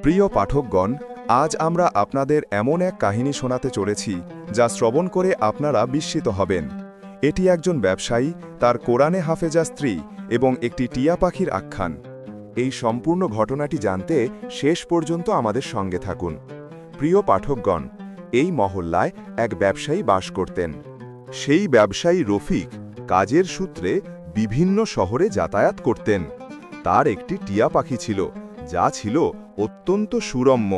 প্রিয় পাঠকগণ, আজ আমরা আপনাদের এমন এক কাহিনী শোনাতে চলেছি যা শ্রবণ করে আপনারা বিস্মিত হবেন। এটি একজন ব্যবসায়ী, তার কোরআনে হাফেজা স্ত্রী এবং একটি টিয়া পাখির আখ্যান। এই সম্পূর্ণ ঘটনাটি জানতে শেষ পর্যন্ত আমাদের সঙ্গে থাকুন। প্রিয় পাঠকগণ, এই মহল্লায় এক ব্যবসায়ী বাস করতেন। সেই ব্যবসায়ী রফিক কাজের সূত্রে বিভিন্ন শহরে যাতায়াত করতেন। তার একটি টিয়া পাখি ছিল, যা ছিল অত্যন্ত সুরম্য।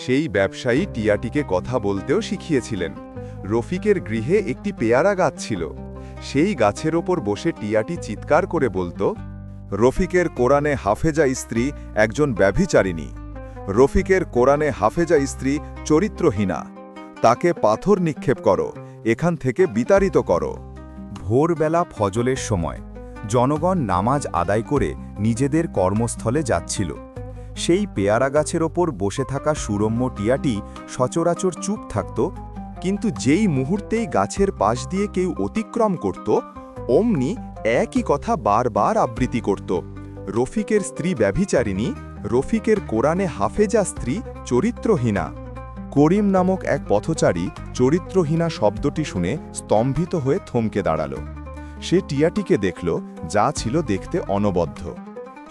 সেই ব্যবসায়ী টিয়াটিকে কথা বলতেও শিখিয়েছিলেন। রফিকের গৃহে একটি পেয়ারা গাছ ছিল। সেই গাছের ওপর বসে টিয়াটি চিৎকার করে বলতো, রফিকের কোরআনে হাফেজা স্ত্রী একজন ব্যভিচারিণী। রফিকের কোরআনে হাফেজা স্ত্রী চরিত্রহীনা। তাকে পাথর নিক্ষেপ করো, এখান থেকে বিতাড়িত করো। ভোরবেলা ফজলের সময় জনগণ নামাজ আদায় করে নিজেদের কর্মস্থলে যাচ্ছিল। সেই পেয়ারা গাছের ওপর বসে থাকা সুরম্য টিয়াটি সচরাচর চুপ থাকত, কিন্তু যেই মুহূর্তেই গাছের পাশ দিয়ে কেউ অতিক্রম করত, অমনি একই কথা বারবার আবৃত্তি করত, রফিকের স্ত্রী ব্যভিচারিণী, রফিকের কোরআনে হাফেজা স্ত্রী চরিত্রহীনা। করিম নামক এক পথচারী চরিত্রহীনা শব্দটি শুনে স্তম্ভিত হয়ে থমকে দাঁড়াল। সে টিয়াটিকে দেখল, যা ছিল দেখতে অনবদ্য।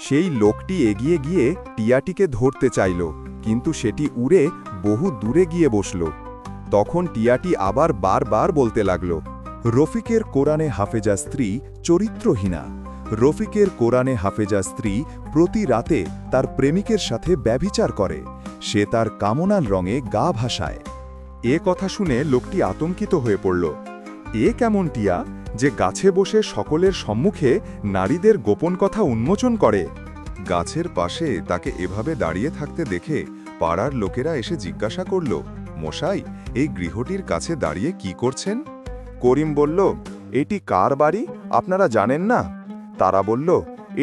সেই লোকটি এগিয়ে গিয়ে টিয়াটিকে ধরতে চাইল, কিন্তু সেটি উড়ে বহু দূরে গিয়ে বসল। তখন টিয়াটি আবার বারবার বলতে লাগল, রফিকের কোরআনে হাফেজা স্ত্রী চরিত্রহীনা। রফিকের কোরআনে হাফেজা স্ত্রী প্রতি রাতে তার প্রেমিকের সাথে ব্যভিচার করে। সে তার কামনার রঙে গা ভাসায়। এ কথা শুনে লোকটি আতঙ্কিত হয়ে পড়ল। এ কেমন টিয়া যে গাছে বসে সকলের সম্মুখে নারীদের গোপন কথা উন্মোচন করে? গাছের পাশে তাকে এভাবে দাঁড়িয়ে থাকতে দেখে পাড়ার লোকেরা এসে জিজ্ঞাসা করল, মশাই, এই গৃহটির কাছে দাঁড়িয়ে কি করছেন? করিম বলল, এটি কার বাড়ি আপনারা জানেন না? তারা বলল,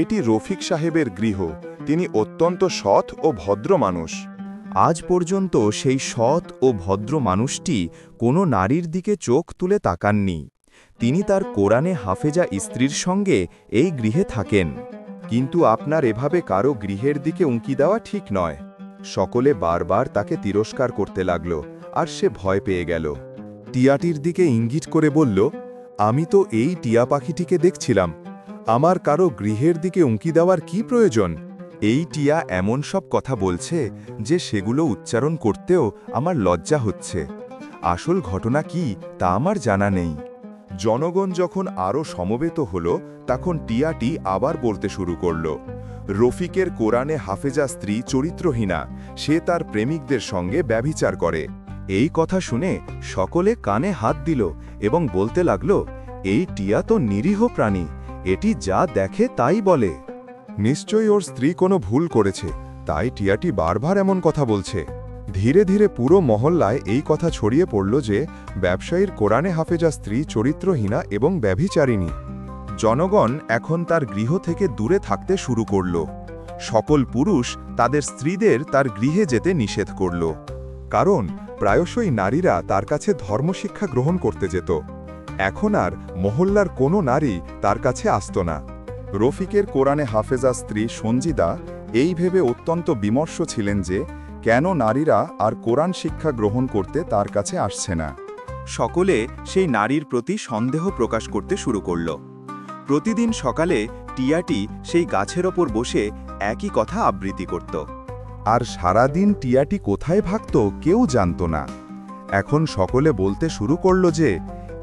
এটি রফিক সাহেবের গৃহ। তিনি অত্যন্ত সৎ ও ভদ্র মানুষ। আজ পর্যন্ত সেই সৎ ও ভদ্র মানুষটি কোনো নারীর দিকে চোখ তুলে তাকাননি। তিনি তার কোরআনে হাফেজা স্ত্রীর সঙ্গে এই গৃহে থাকেন। কিন্তু আপনার এভাবে কারো গৃহের দিকে উঁকি দেওয়া ঠিক নয়। সকলে বারবার তাকে তিরস্কার করতে লাগল, আর সে ভয় পেয়ে গেল। টিয়াটির দিকে ইঙ্গিত করে বলল, আমি তো এই টিয়া পাখিটিকে দেখছিলাম। আমার কারো গৃহের দিকে উঁকি দেওয়ার কি প্রয়োজন? এই টিয়া এমন সব কথা বলছে যে সেগুলো উচ্চারণ করতেও আমার লজ্জা হচ্ছে। আসল ঘটনা কি তা আমার জানা নেই। জনগণ যখন আরও সমবেত হল, তখন টিয়াটি আবার বলতে শুরু করল, রফিকের কোরআনে হাফেজা স্ত্রী চরিত্রহীনা। সে তার প্রেমিকদের সঙ্গে ব্যভিচার করে। এই কথা শুনে সকলে কানে হাত দিল এবং বলতে লাগল, এই টিয়া তো নিরীহ প্রাণী, এটি যা দেখে তাই বলে। নিশ্চয়ই ওর স্ত্রী কোনো ভুল করেছে, তাই টিয়াটি বারবার এমন কথা বলছে। ধীরে ধীরে পুরো মহল্লায় এই কথা ছড়িয়ে পড়ল যে ব্যবসায়ীর কোরআনে হাফেজা স্ত্রী চরিত্রহীনা এবং ব্যভিচারিণী। জনগণ এখন তার গৃহ থেকে দূরে থাকতে শুরু করল। সকল পুরুষ তাদের স্ত্রীদের তার গৃহে যেতে নিষেধ করল, কারণ প্রায়শই নারীরা তার কাছে ধর্মশিক্ষা গ্রহণ করতে যেত। এখন আর মহল্লার কোনো নারী তার কাছে আসত না। রফিকের কোরআনে হাফেজা স্ত্রী সঞ্জিদা এই ভেবে অত্যন্ত বিমর্ষ ছিলেন যে কেন নারীরা আর কোরআন শিক্ষা গ্রহণ করতে তার কাছে আসছে না। সকলে সেই নারীর প্রতি সন্দেহ প্রকাশ করতে শুরু করল। প্রতিদিন সকালে টিয়াটি সেই গাছের ওপর বসে একই কথা আবৃত্তি করত, আর সারাদিন টিয়াটি কোথায় ভাগত কেউ জানত না। এখন সকলে বলতে শুরু করল যে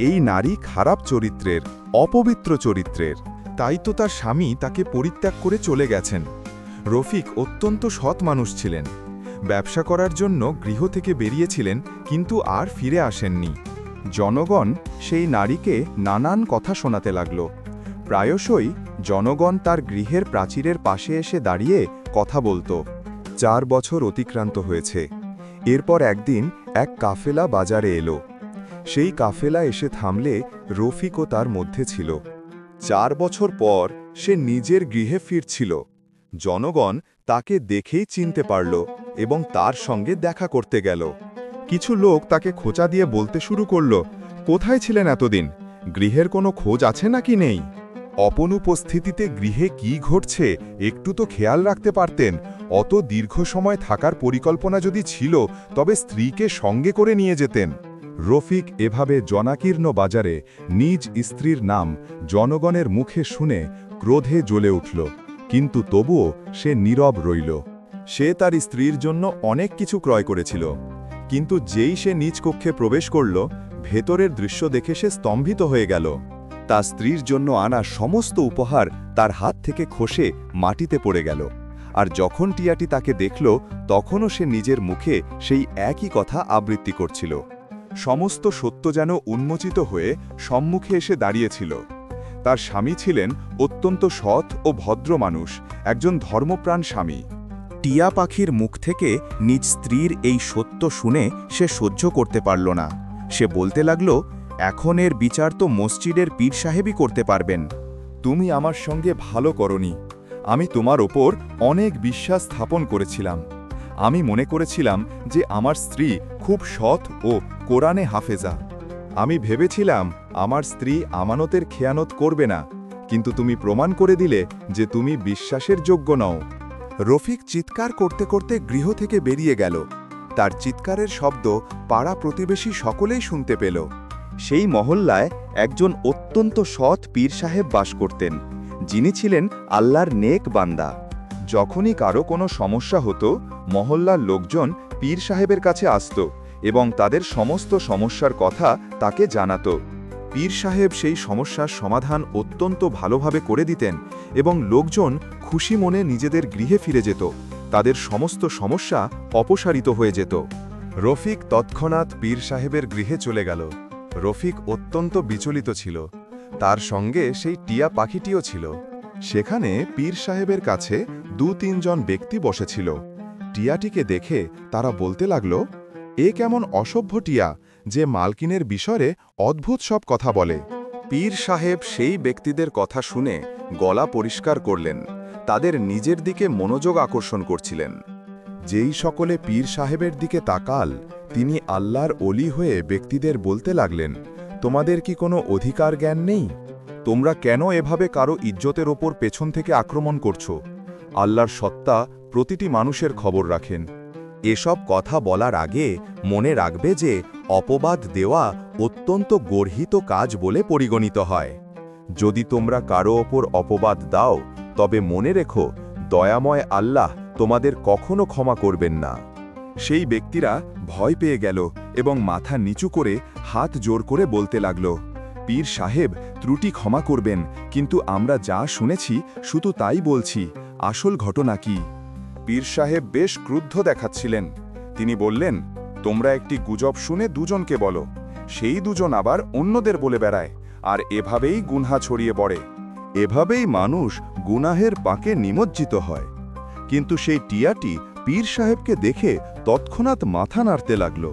এই নারী খারাপ চরিত্রের, অপবিত্র চরিত্রের। তাই তো তার স্বামী তাকে পরিত্যাগ করে চলে গেছেন। রফিক অত্যন্ত সৎ মানুষ ছিলেন। ব্যবসা করার জন্য গৃহ থেকে বেরিয়েছিলেন, কিন্তু আর ফিরে আসেননি। জনগণ সেই নারীকে নানান কথা শোনাতে লাগল। প্রায়শই জনগণ তার গৃহের প্রাচীরের পাশে এসে দাঁড়িয়ে কথা বলত। 4 বছর অতিক্রান্ত হয়েছে। এরপর একদিন এক কাফেলা বাজারে এলো। সেই কাফেলা এসে থামলে রফিকও তার মধ্যে ছিল। 4 বছর পর সে নিজের গৃহে ফিরছিল। জনগণ তাকে দেখেই চিনতে পারল এবং তার সঙ্গে দেখা করতে গেল। কিছু লোক তাকে খোঁচা দিয়ে বলতে শুরু করল, কোথায় ছিলেন এতদিন? গৃহের কোনো খোঁজ আছে নাকি নেই? অনুপস্থিতিতে গৃহে কি ঘটছে একটু তো খেয়াল রাখতে পারতেন। অত দীর্ঘ সময় থাকার পরিকল্পনা যদি ছিল তবে স্ত্রীকে সঙ্গে করে নিয়ে যেতেন। রফিক এভাবে জনাকীর্ণ বাজারে নিজ স্ত্রীর নাম জনগণের মুখে শুনে ক্রোধে জ্বলে উঠল, কিন্তু তবুও সে নীরব রইল। সে তার স্ত্রীর জন্য অনেক কিছু ক্রয় করেছিল, কিন্তু যেই সে নিজ কক্ষে প্রবেশ করল, ভেতরের দৃশ্য দেখে সে স্তম্ভিত হয়ে গেল। তার স্ত্রীর জন্য আনা সমস্ত উপহার তার হাত থেকে খসে মাটিতে পড়ে গেল। আর যখন টিয়াটি তাকে দেখল, তখনও সে নিজের মুখে সেই একই কথা আবৃত্তি করছিল। সমস্ত সত্য যেন উন্মোচিত হয়ে সম্মুখে এসে দাঁড়িয়েছিল। তার স্বামী ছিলেন অত্যন্ত সৎ ও ভদ্র মানুষ, একজন ধর্মপ্রাণ স্বামী। টিয়া পাখির মুখ থেকে নিজ স্ত্রীর এই সত্য শুনে সে সহ্য করতে পারল না। সে বলতে লাগল, এখন এর বিচার তো মসজিদের পীর সাহেবই করতে পারবেন। তুমি আমার সঙ্গে ভালো করনি। আমি তোমার ওপর অনেক বিশ্বাস স্থাপন করেছিলাম। আমি মনে করেছিলাম যে আমার স্ত্রী খুব সৎ ও কোরআনে হাফেজা। আমি ভেবেছিলাম আমার স্ত্রী আমানতের খেয়ানত করবে না, কিন্তু তুমি প্রমাণ করে দিলে যে তুমি বিশ্বাসের যোগ্য নও। রফিক চিৎকার করতে করতে গৃহ থেকে বেরিয়ে গেল। তার চিৎকারের শব্দ পাড়া প্রতিবেশী সকলেই শুনতে পেল। সেই মহল্লায় একজন অত্যন্ত সৎ পীর সাহেব বাস করতেন, যিনি ছিলেন আল্লাহর নেক বান্দা। যখনই কারো কোনো সমস্যা হতো, মহল্লার লোকজন পীর সাহেবের কাছে আসত এবং তাদের সমস্ত সমস্যার কথা তাকে জানাত। পীর সাহেব সেই সমস্যার সমাধান অত্যন্ত ভালোভাবে করে দিতেন এবং লোকজন খুশি মনে নিজেদের গৃহে ফিরে যেত। তাদের সমস্ত সমস্যা অপসারিত হয়ে যেত। রফিক তৎক্ষণাৎ পীর সাহেবের গৃহে চলে গেল। রফিক অত্যন্ত বিচলিত ছিল। তার সঙ্গে সেই টিয়া পাখিটিও ছিল। সেখানে পীর সাহেবের কাছে ২-৩ জন ব্যক্তি বসেছিল। টিয়াটিকে দেখে তারা বলতে লাগল, এ কেমন অসভ্য টিয়া যে মালকিনের বিষয়ে অদ্ভুত সব কথা বলে। পীর সাহেব সেই ব্যক্তিদের কথা শুনে গলা পরিষ্কার করলেন। তাদের নিজের দিকে মনোযোগ আকর্ষণ করছিলেন। যেই সকলে পীর সাহেবের দিকে তাকাল, তিনি আল্লাহর অলি হয়ে ব্যক্তিদের বলতে লাগলেন, তোমাদের কি কোনো অধিকার জ্ঞান নেই? তোমরা কেন এভাবে কারো ইজ্জতের ওপর পেছন থেকে আক্রমণ করছো? আল্লাহর সত্তা প্রতিটি মানুষের খবর রাখেন। এসব কথা বলার আগে মনে রাখবে যে অপবাদ দেওয়া অত্যন্ত গর্হিত কাজ বলে পরিগণিত হয়। যদি তোমরা কারো ওপর অপবাদ দাও, তবে মনে রেখো, দয়াময় আল্লাহ তোমাদের কখনো ক্ষমা করবেন না। সেই ব্যক্তিরা ভয় পেয়ে গেল এবং মাথা নিচু করে হাত জোর করে বলতে লাগল, পীর সাহেব ত্রুটি ক্ষমা করবেন, কিন্তু আমরা যা শুনেছি শুধু তাই বলছি, আসল ঘটনা কি? পীর সাহেব বেশ ক্রুদ্ধ দেখাচ্ছিলেন। তিনি বললেন, তোমরা একটি গুজব শুনে দুজনকে বলো, সেই দুজন আবার অন্যদের বলে বেড়ায়, আর এভাবেই গুনহা ছড়িয়ে পড়ে। এভাবেই মানুষ গুনাহের পাকে নিমজ্জিত হয়। কিন্তু সেই টিয়াটি পীর সাহেবকে দেখে তৎক্ষণাৎ মাথা নাড়তে লাগল।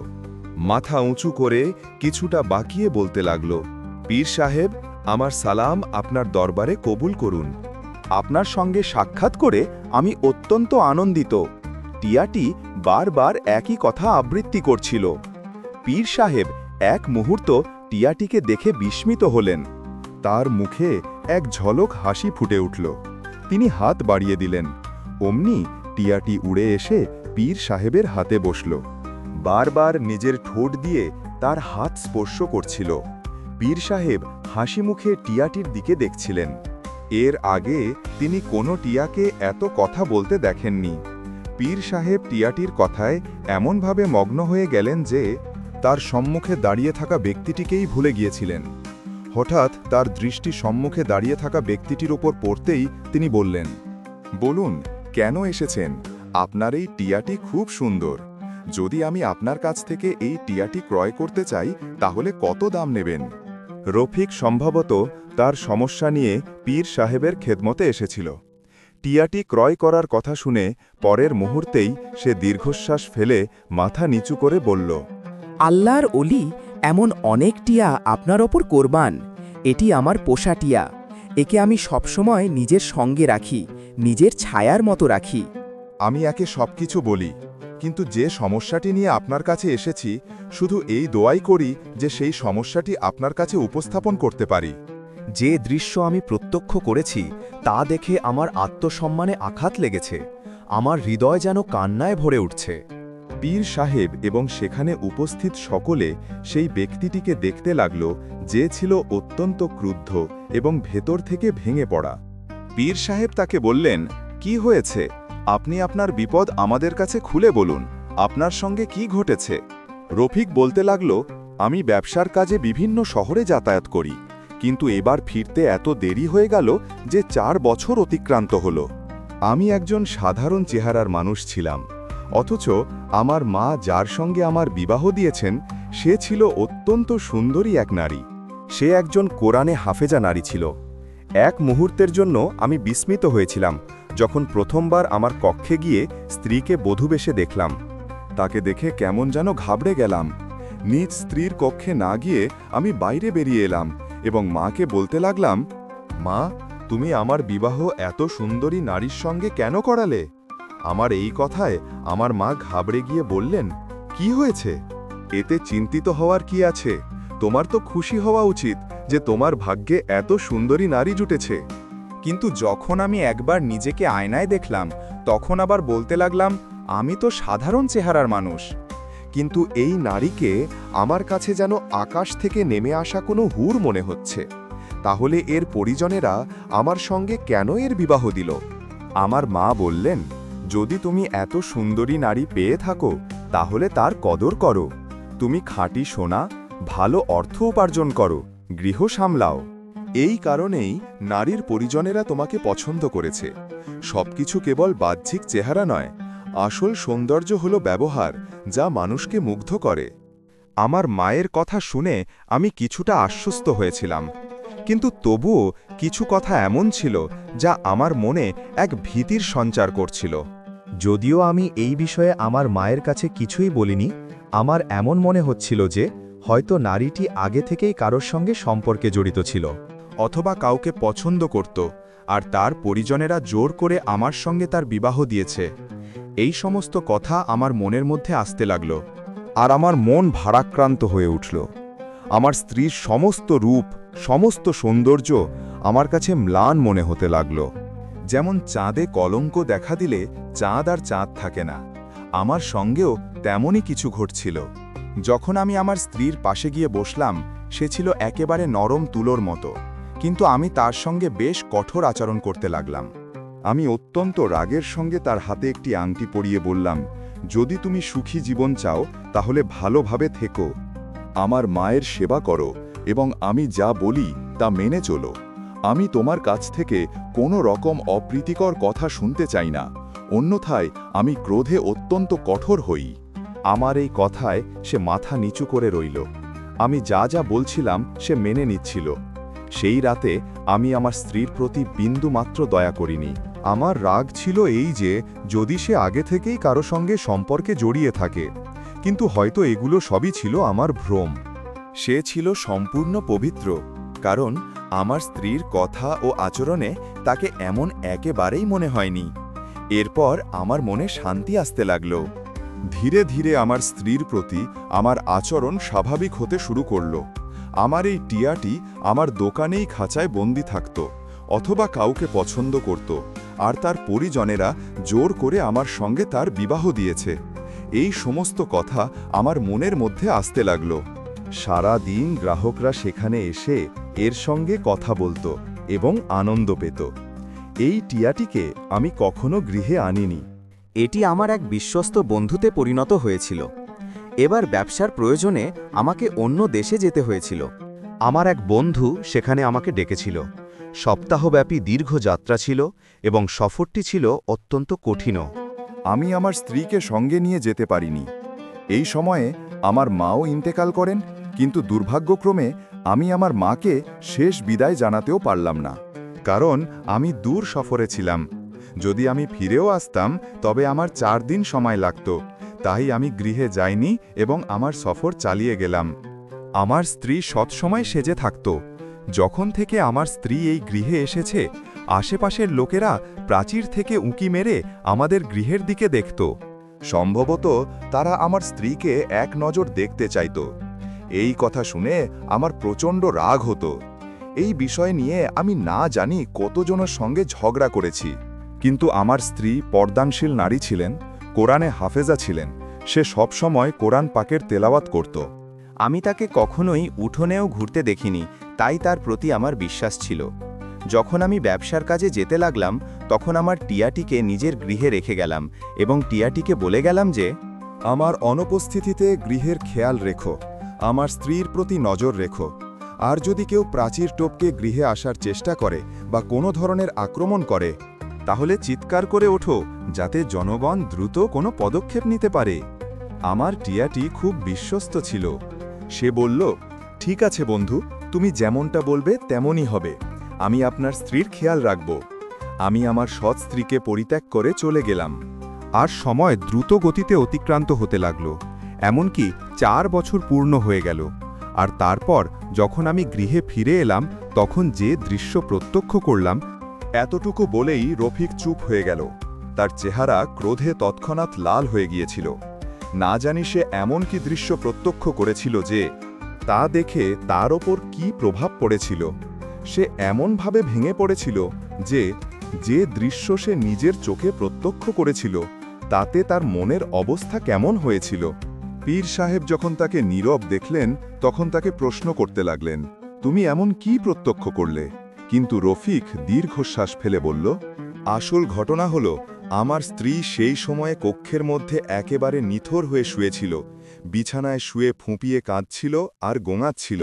মাথা উঁচু করে কিছুটা বাঁকিয়ে বলতে লাগল, পীর সাহেব, আমার সালাম আপনার দরবারে কবুল করুন। আপনার সঙ্গে সাক্ষাৎ করে আমি অত্যন্ত আনন্দিত। টিয়াটি বারবার একই কথা আবৃত্তি করছিল। পীর সাহেব এক মুহূর্ত টিয়াটিকে দেখে বিস্মিত হলেন। তার মুখে এক ঝলক হাসি ফুটে উঠল। তিনি হাত বাড়িয়ে দিলেন। অমনি টিয়াটি উড়ে এসে পীর সাহেবের হাতে বসল। বারবার নিজের ঠোঁট দিয়ে তার হাত স্পর্শ করছিল। পীর সাহেব হাসি মুখে টিয়াটির দিকে দেখছিলেন। এর আগে তিনি কোনো টিয়াকে এত কথা বলতে দেখেননি। পীর সাহেব টিয়াটির কথায় এমনভাবে মগ্ন হয়ে গেলেন যে তার সম্মুখে দাঁড়িয়ে থাকা ব্যক্তিটিকেই ভুলে গিয়েছিলেন। হঠাৎ তার দৃষ্টি সম্মুখে দাঁড়িয়ে থাকা ব্যক্তিটির ওপর পড়তেই তিনি বললেন, বলুন, কেন এসেছেন? আপনার এই টিয়াটি খুব সুন্দর। যদি আমি আপনার কাছ থেকে এই টিয়াটি ক্রয় করতে চাই, তাহলে কত দাম নেবেন? রফিক সম্ভবত তার সমস্যা নিয়ে পীর সাহেবের খেদমতে এসেছিল। টিয়াটি ক্রয় করার কথা শুনে পরের মুহূর্তেই সে দীর্ঘশ্বাস ফেলে মাথা নিচু করে বলল, আল্লাহর অলি, এমন অনেক টিয়া আপনার ওপর কোরবান। এটি আমার পোষা টিয়া। একে আমি সবসময় নিজের সঙ্গে রাখি, নিজের ছায়ার মতো রাখি। আমি একে সবকিছু বলি, কিন্তু যে সমস্যাটি নিয়ে আপনার কাছে এসেছি, শুধু এই দোয়াই করি যে সেই সমস্যাটি আপনার কাছে উপস্থাপন করতে পারি। যে দৃশ্য আমি প্রত্যক্ষ করেছি তা দেখে আমার আত্মসম্মানে আঘাত লেগেছে। আমার হৃদয় যেন কান্নায় ভরে উঠছে। পীর সাহেব এবং সেখানে উপস্থিত সকলে সেই ব্যক্তিটিকে দেখতে লাগল, যে ছিল অত্যন্ত ক্রুদ্ধ এবং ভেতর থেকে ভেঙে পড়া। পীর সাহেব তাকে বললেন, কি হয়েছে? আপনি আপনার বিপদ আমাদের কাছে খুলে বলুন, আপনার সঙ্গে কি ঘটেছে? রফিক বলতে লাগল, আমি ব্যবসার কাজে বিভিন্ন শহরে যাতায়াত করি, কিন্তু এবার ফিরতে এত দেরি হয়ে গেল যে 4 বছর অতিক্রান্ত হল। আমি একজন সাধারণ চেহারার মানুষ ছিলাম, অথচ আমার মা যার সঙ্গে আমার বিবাহ দিয়েছেন সে ছিল অত্যন্ত সুন্দরী এক নারী। সে একজন কোরআনে হাফেজা নারী ছিল। এক মুহূর্তের জন্য আমি বিস্মিত হয়েছিলাম যখন প্রথমবার আমার কক্ষে গিয়ে স্ত্রীকে বধূবেশে দেখলাম। তাকে দেখে কেমন যেন ঘাবড়ে গেলাম। নিজ স্ত্রীর কক্ষে না গিয়ে আমি বাইরে বেরিয়ে এলাম এবং মাকে বলতে লাগলাম, মা, তুমি আমার বিবাহ এত সুন্দরী নারীর সঙ্গে কেন করালে? আমার এই কথায় আমার মা ঘাবড়ে গিয়ে বললেন, কি হয়েছে? এতে চিন্তিত হওয়ার কি আছে? তোমার তো খুশি হওয়া উচিত যে তোমার ভাগ্যে এত সুন্দরী নারী জুটেছে। কিন্তু যখন আমি একবার নিজেকে আয়নায় দেখলাম, তখন আবার বলতে লাগলাম, আমি তো সাধারণ চেহারার মানুষ। কিন্তু এই নারীকে আমার কাছে যেন আকাশ থেকে নেমে আসা কোনো হুর মনে হচ্ছে। তাহলে এর পরিজনেরা আমার সঙ্গে কেন এর বিবাহ দিল? আমার মা বললেন, যদি তুমি এত সুন্দরী নারী পেয়ে থাকো তাহলে তার কদর করো। তুমি খাঁটি সোনা, ভালো অর্থ উপার্জন করো, গৃহ সামলাও। এই কারণেই নারীর পরিজনেরা তোমাকে পছন্দ করেছে। সবকিছু কেবল বাহ্যিক চেহারা নয়, আসল সৌন্দর্য হলো ব্যবহার, যা মানুষকে মুগ্ধ করে। আমার মায়ের কথা শুনে আমি কিছুটা আশ্বস্ত হয়েছিলাম, কিন্তু তবুও কিছু কথা এমন ছিল যা আমার মনে এক ভীতির সঞ্চার করছিল। যদিও আমি এই বিষয়ে আমার মায়ের কাছে কিছুই বলিনি, আমার এমন মনে হচ্ছিল যে হয়তো নারীটি আগে থেকেই কারোর সঙ্গে সম্পর্কে জড়িত ছিল, অথবা কাউকে পছন্দ করত, আর তার পরিজনেরা জোর করে আমার সঙ্গে তার বিবাহ দিয়েছে। এই সমস্ত কথা আমার মনের মধ্যে আসতে লাগল, আর আমার মন ভারাক্রান্ত হয়ে উঠল। আমার স্ত্রীর সমস্ত রূপ, সমস্ত সৌন্দর্য আমার কাছে ম্লান মনে হতে লাগল। যেমন চাঁদে কলঙ্ক দেখা দিলে চাঁদ আর চাঁদ থাকে না, আমার সঙ্গেও তেমনই কিছু ঘটছিল। যখন আমি আমার স্ত্রীর পাশে গিয়ে বসলাম, সে ছিল একেবারে নরম তুলোর মতো, কিন্তু আমি তার সঙ্গে বেশ কঠোর আচরণ করতে লাগলাম। আমি অত্যন্ত রাগের সঙ্গে তার হাতে একটি আংটি পরিয়ে বললাম, যদি তুমি সুখী জীবন চাও তাহলে ভালোভাবে থেকো, আমার মায়ের সেবা করো এবং আমি যা বলি তা মেনে চলো। আমি তোমার কাছ থেকে কোনো রকম অপ্রীতিকর কথা শুনতে চাই না, অন্যথায় আমি ক্রোধে অত্যন্ত কঠোর হই। আমার এই কথায় সে মাথা নিচু করে রইল। আমি যা যা বলছিলাম সে মেনে নিচ্ছিল। সেই রাতে আমি আমার স্ত্রীর প্রতি বিন্দুমাত্র দয়া করিনি। আমার রাগ ছিল এই যে যদি সে আগে থেকেই কারো সঙ্গে সম্পর্কে জড়িয়ে থাকে, কিন্তু হয়তো এগুলো সবই ছিল আমার ভ্রম। সে ছিল সম্পূর্ণ পবিত্র, কারণ আমার স্ত্রীর কথা ও আচরণে তাকে এমন একেবারেই মনে হয়নি। এরপর আমার মনে শান্তি আসতে লাগল। ধীরে ধীরে আমার স্ত্রীর প্রতি আমার আচরণ স্বাভাবিক হতে শুরু করল। আমার এই টিয়াটি আমার দোকানেই খাঁচায় বন্দি থাকত, অথবা কাউকে পছন্দ করত, আর তার পরিজনেরা জোর করে আমার সঙ্গে তার বিবাহ দিয়েছে। এই সমস্ত কথা আমার মনের মধ্যে আসতে লাগল। সারা দিন গ্রাহকরা সেখানে এসে এর সঙ্গে কথা বলতো এবং আনন্দ পেত। এই টিয়াটিকে আমি কখনো গৃহে আনিনি। এটি আমার এক বিশ্বস্ত বন্ধুতে পরিণত হয়েছিল। এবার ব্যবসার প্রয়োজনে আমাকে অন্য দেশে যেতে হয়েছিল। আমার এক বন্ধু সেখানে আমাকে ডেকেছিল। সপ্তাহব্যাপী দীর্ঘ যাত্রা ছিল এবং সফরটি ছিল অত্যন্ত কঠিনও। আমি আমার স্ত্রীকে সঙ্গে নিয়ে যেতে পারিনি। এই সময়ে আমার মাও ইন্তেকাল করেন, কিন্তু দুর্ভাগ্যক্রমে আমি আমার মাকে শেষ বিদায় জানাতেও পারলাম না, কারণ আমি দূর সফরে ছিলাম। যদি আমি ফিরেও আসতাম তবে আমার 4 দিন সময় লাগত, তাই আমি গৃহে যাইনি এবং আমার সফর চালিয়ে গেলাম। আমার স্ত্রী সবসময় সেজে থাকত। যখন থেকে আমার স্ত্রী এই গৃহে এসেছে, আশেপাশের লোকেরা প্রাচীর থেকে উঁকি মেরে আমাদের গৃহের দিকে দেখত। সম্ভবত তারা আমার স্ত্রীকে এক নজর দেখতে চাইত। এই কথা শুনে আমার প্রচণ্ড রাগ হতো। এই বিষয় নিয়ে আমি না জানি কতজনের সঙ্গে ঝগড়া করেছি, কিন্তু আমার স্ত্রী পর্দানশীল নারী ছিলেন, কোরআনে হাফেজা ছিলেন, সে সবসময় কোরআন পাকের তেলাওয়াত করত। আমি তাকে কখনোই উঠোনেও ঘুরতে দেখিনি, তাই তার প্রতি আমার বিশ্বাস ছিল। যখন আমি ব্যবসার কাজে যেতে লাগলাম, তখন আমার টিয়াটিকে নিজের গৃহে রেখে গেলাম এবং টিয়াটিকে বলে গেলাম যে, আমার অনুপস্থিতিতে গৃহের খেয়াল রেখো, আমার স্ত্রীর প্রতি নজর রেখো। আর যদি কেউ প্রাচীর টপকে গৃহে আসার চেষ্টা করে বা কোনো ধরনের আক্রমণ করে, তাহলে চিৎকার করে ওঠো, যাতে জনগণ দ্রুত কোনো পদক্ষেপ নিতে পারে। আমার টিয়াটি খুব বিশ্বস্ত ছিল। সে বলল, ঠিক আছে বন্ধু, তুমি যেমনটা বলবে তেমনই হবে। আমি আপনার স্ত্রীর খেয়াল রাখব। আমি আমার সৎ স্ত্রীকে পরিত্যাগ করে চলে গেলাম। আর সময় দ্রুত গতিতে অতিক্রান্ত হতে লাগল, এমনকি 4 বছর পূর্ণ হয়ে গেল। আর তারপর যখন আমি গৃহে ফিরে এলাম, তখন যে দৃশ্য প্রত্যক্ষ করলাম, এতটুকু বলেই রফিক চুপ হয়ে গেল। তার চেহারা ক্রোধে তৎক্ষণাৎ লাল হয়ে গিয়েছিল। না জানি সে এমন কি দৃশ্য প্রত্যক্ষ করেছিল যে, তা দেখে তার ওপর কি প্রভাব পড়েছিল। সে এমনভাবে ভেঙে পড়েছিল যে দৃশ্য সে নিজের চোখে প্রত্যক্ষ করেছিল, তাতে তার মনের অবস্থা কেমন হয়েছিল। পীর সাহেব যখন তাকে নীরব দেখলেন, তখন তাকে প্রশ্ন করতে লাগলেন, তুমি এমন কি প্রত্যক্ষ করলে? কিন্তু রফিক দীর্ঘশ্বাস ফেলে বলল, আসল ঘটনা হলো, আমার স্ত্রী সেই সময়ে কক্ষের মধ্যে একেবারে নিথর হয়ে শুয়েছিল। বিছানায় শুয়ে ফুঁপিয়ে কাঁদছিল আর গোঙাচ্ছিল।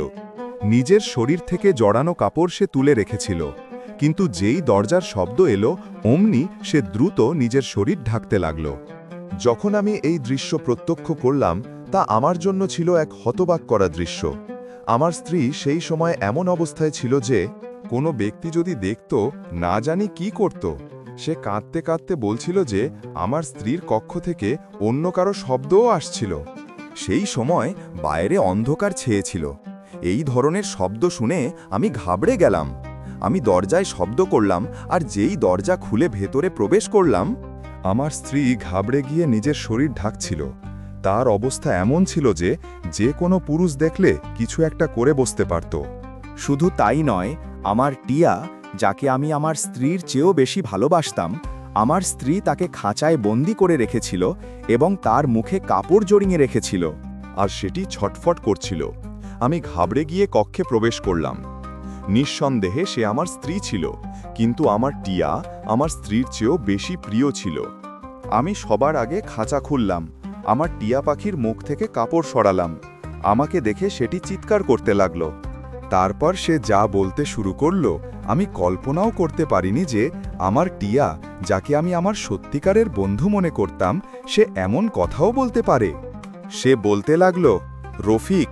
নিজের শরীর থেকে জড়ানো কাপড় সে তুলে রেখেছিল, কিন্তু যেই দরজার শব্দ এলো, অমনি সে দ্রুত নিজের শরীর ঢাকতে লাগল। যখন আমি এই দৃশ্য প্রত্যক্ষ করলাম, তা আমার জন্য ছিল এক হতবাক করা দৃশ্য। আমার স্ত্রী সেই সময় এমন অবস্থায় ছিল যে, কোনো ব্যক্তি যদি দেখত, না জানি কি করত। সে কাঁদতে কাঁদতে বলছিল যে, আমার স্ত্রীর কক্ষ থেকে অন্য কারো শব্দও আসছিল। সেই সময় বাইরে অন্ধকার ছেয়েছিল। এই ধরনের শব্দ শুনে আমি ঘাবড়ে গেলাম। আমি দরজায় শব্দ করলাম, আর যেই দরজা খুলে ভেতরে প্রবেশ করলাম, আমার স্ত্রী ঘাবড়ে গিয়ে নিজের শরীর ঢাকছিল। তার অবস্থা এমন ছিল যে, যে কোনো পুরুষ দেখলে কিছু একটা করে বসতে পারত। শুধু তাই নয়, আমার টিয়া, যাকে আমি আমার স্ত্রীর চেয়েও বেশি ভালোবাসতাম, আমার স্ত্রী তাকে খাঁচায় বন্দি করে রেখেছিল এবং তার মুখে কাপড় জড়িয়ে রেখেছিল। আর সেটি ছটফট করছিল। আমি ঘাবড়ে গিয়ে কক্ষে প্রবেশ করলাম। নিঃসন্দেহে সে আমার স্ত্রী ছিল, কিন্তু আমার টিয়া আমার স্ত্রীর চেয়েও বেশি প্রিয় ছিল। আমি সবার আগে খাঁচা খুললাম, আমার টিয়া পাখির মুখ থেকে কাপড় সরালাম। আমাকে দেখে সেটি চিৎকার করতে লাগল। তারপর সে যা বলতে শুরু করল, আমি কল্পনাও করতে পারিনি যে আমার টিয়া, যাকে আমি আমার সত্যিকারের বন্ধু মনে করতাম, সে এমন কথাও বলতে পারে। সে বলতে লাগল, রফিক,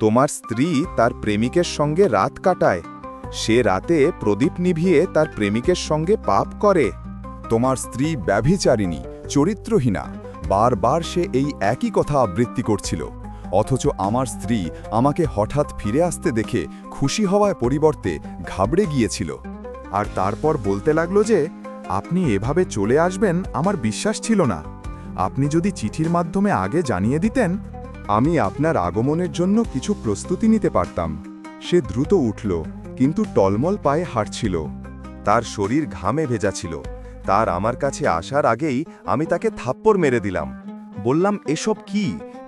তোমার স্ত্রী তার প্রেমিকের সঙ্গে রাত কাটায়। সে রাতে প্রদীপ নিভিয়ে তার প্রেমিকের সঙ্গে পাপ করে। তোমার স্ত্রী ব্যভিচারিণী, চরিত্রহীনা। বারবার সে এই একই কথা আবৃত্তি করছিল। অথচ আমার স্ত্রী আমাকে হঠাৎ ফিরে আসতে দেখে খুশি হওয়ার পরিবর্তে ঘাবড়ে গিয়েছিল। আর তারপর বলতে লাগলো যে, আপনি এভাবে চলে আসবেন আমার বিশ্বাস ছিল না। আপনি যদি চিঠির মাধ্যমে আগে জানিয়ে দিতেন, আমি আপনার আগমনের জন্য কিছু প্রস্তুতি নিতে পারতাম। সে দ্রুত উঠল, কিন্তু টলমল পায়ে হাঁটছিল। তার শরীর ঘামে ভেজা ছিল। তার আমার কাছে আসার আগেই আমি তাকে থাপ্পড় মেরে দিলাম। বললাম, এসব কি?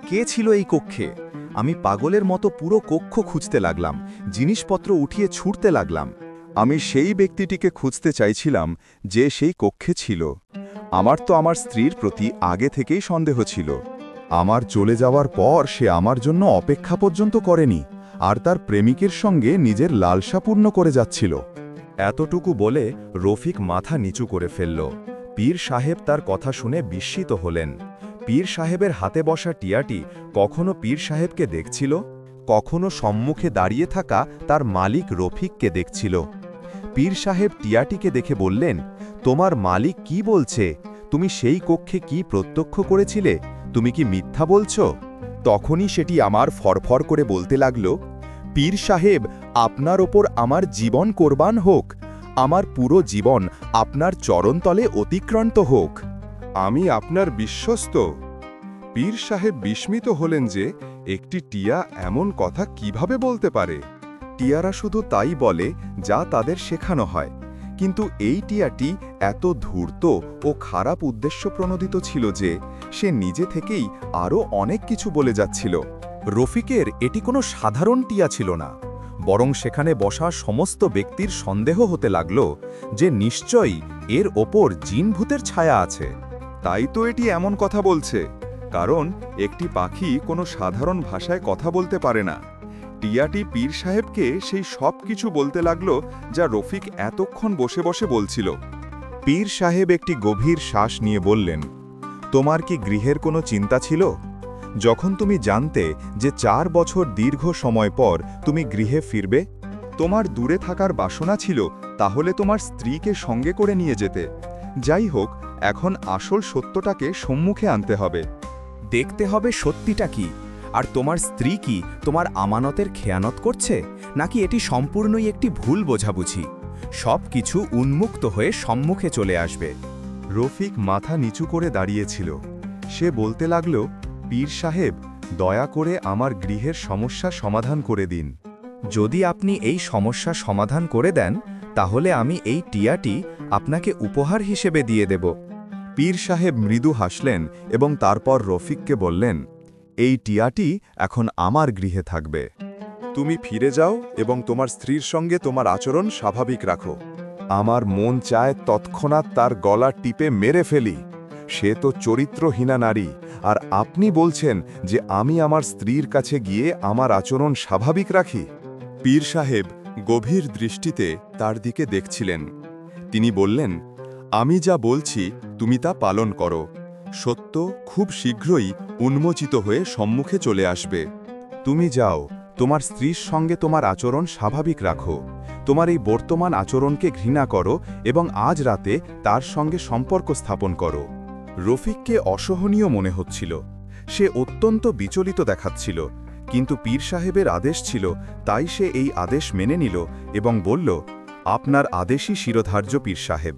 কে ছিল এই কক্ষে? আমি পাগলের মতো পুরো কক্ষ খুঁজতে লাগলাম, জিনিসপত্র উঠিয়ে ছুঁড়তে লাগলাম। আমি সেই ব্যক্তিটিকে খুঁজতে চাইছিলাম যে সেই কক্ষে ছিল। আমার তো আমার স্ত্রীর প্রতি আগে থেকেই সন্দেহ ছিল। আমার চলে যাওয়ার পর সে আমার জন্য অপেক্ষা পর্যন্ত করেনি, আর তার প্রেমিকের সঙ্গে নিজের লালসা পূর্ণ করে যাচ্ছিল। এতটুকু বলে রফিক মাথা নিচু করে ফেলল। পীর সাহেব তার কথা শুনে বিস্মিত হলেন। পীর সাহেবের হাতে বসা টিয়াটি কখনো পীর সাহেবকে দেখছিল, কখনো সম্মুখে দাঁড়িয়ে থাকা তার মালিক রফিককে দেখছিল। পীর সাহেব টিয়াটিকে দেখে বললেন, তোমার মালিক কি বলছে? তুমি সেই কক্ষে কি প্রত্যক্ষ করেছিলে? তুমি কি মিথ্যা বলছো? তখনই সেটি আমার ফরফর করে বলতে লাগল, পীর সাহেব, আপনার ওপর আমার জীবন কোরবান হোক। আমার পুরো জীবন আপনার চরণতলে অতিক্রান্ত হোক। আমি আপনার বিশ্বস্ত। পীর সাহেব বিস্মিত হলেন যে একটি টিয়া এমন কথা কিভাবে বলতে পারে। টিয়ারা শুধু তাই বলে যা তাদের শেখানো হয়, কিন্তু এই টিয়াটি এত ধূর্ত ও খারাপ উদ্দেশ্যপ্রণোদিত ছিল যে সে নিজে থেকেই আরও অনেক কিছু বলে যাচ্ছিল। রফিকের এটি কোনো সাধারণ টিয়া ছিল না, বরং সেখানে বসা সমস্ত ব্যক্তির সন্দেহ হতে লাগল যে নিশ্চয়ই এর ওপর জিনভূতের ছায়া আছে। তাই তো এটি এমন কথা বলছে, কারণ একটি পাখি কোনো সাধারণ ভাষায় কথা বলতে পারে না। টিয়াটি পীর সাহেবকে সেই সব কিছু বলতে লাগলো যা রফিক এতক্ষণ বসে বসে বলছিল। পীর সাহেব একটি গভীর শ্বাস নিয়ে বললেন, তোমার কি গৃহের কোনো চিন্তা ছিল? যখন তুমি জানতে যে 4 বছর দীর্ঘ সময় পর তুমি গৃহে ফিরবে? তোমার দূরে থাকার বাসনা ছিল, তাহলে তোমার স্ত্রীকে সঙ্গে করে নিয়ে যেতে। যাই হোক, এখন আসল সত্যটাকে সম্মুখে আনতে হবে। দেখতে হবে সত্যিটা কি, আর তোমার স্ত্রী কি তোমার আমানতের খেয়ানত করছে, নাকি এটি সম্পূর্ণই একটি ভুল বোঝাবুঝি? সব কিছু উন্মুক্ত হয়ে সম্মুখে চলে আসবে। রফিক মাথা নিচু করে দাঁড়িয়েছিল। সে বলতে লাগল, পীর সাহেব, দয়া করে আমার গৃহের সমস্যা সমাধান করে দিন। যদি আপনি এই সমস্যা সমাধান করে দেন, তাহলে আমি এই টিয়াটি আপনাকে উপহার হিসেবে দিয়ে দেব। পীর সাহেব মৃদু হাসলেন এবং তারপর রফিককে বললেন, এই টিয়াটি এখন আমার গৃহে থাকবে। তুমি ফিরে যাও এবং তোমার স্ত্রীর সঙ্গে তোমার আচরণ স্বাভাবিক রাখো। আমার মন চায় তৎক্ষণাৎ তার গলা টিপে মেরে ফেলি। সে তো চরিত্রহীনা নারী, আর আপনি বলছেন যে আমি আমার স্ত্রীর কাছে গিয়ে আমার আচরণ স্বাভাবিক রাখি। পীর সাহেব গভীর দৃষ্টিতে তার দিকে দেখছিলেন। তিনি বললেন, আমি যা বলছি তুমি তা পালন করো। সত্য খুব শীঘ্রই উন্মোচিত হয়ে সম্মুখে চলে আসবে। তুমি যাও, তোমার স্ত্রীর সঙ্গে তোমার আচরণ স্বাভাবিক রাখো। তোমার এই বর্তমান আচরণকে ঘৃণা করো এবং আজ রাতে তার সঙ্গে সম্পর্ক স্থাপন করো। রফিককে অসহনীয় মনে হচ্ছিল। সে অত্যন্ত বিচলিত দেখাচ্ছিল, কিন্তু পীর সাহেবের আদেশ ছিল, তাই সে এই আদেশ মেনে নিল এবং বলল, আপনার আদেশই শিরোধার্য পীর সাহেব।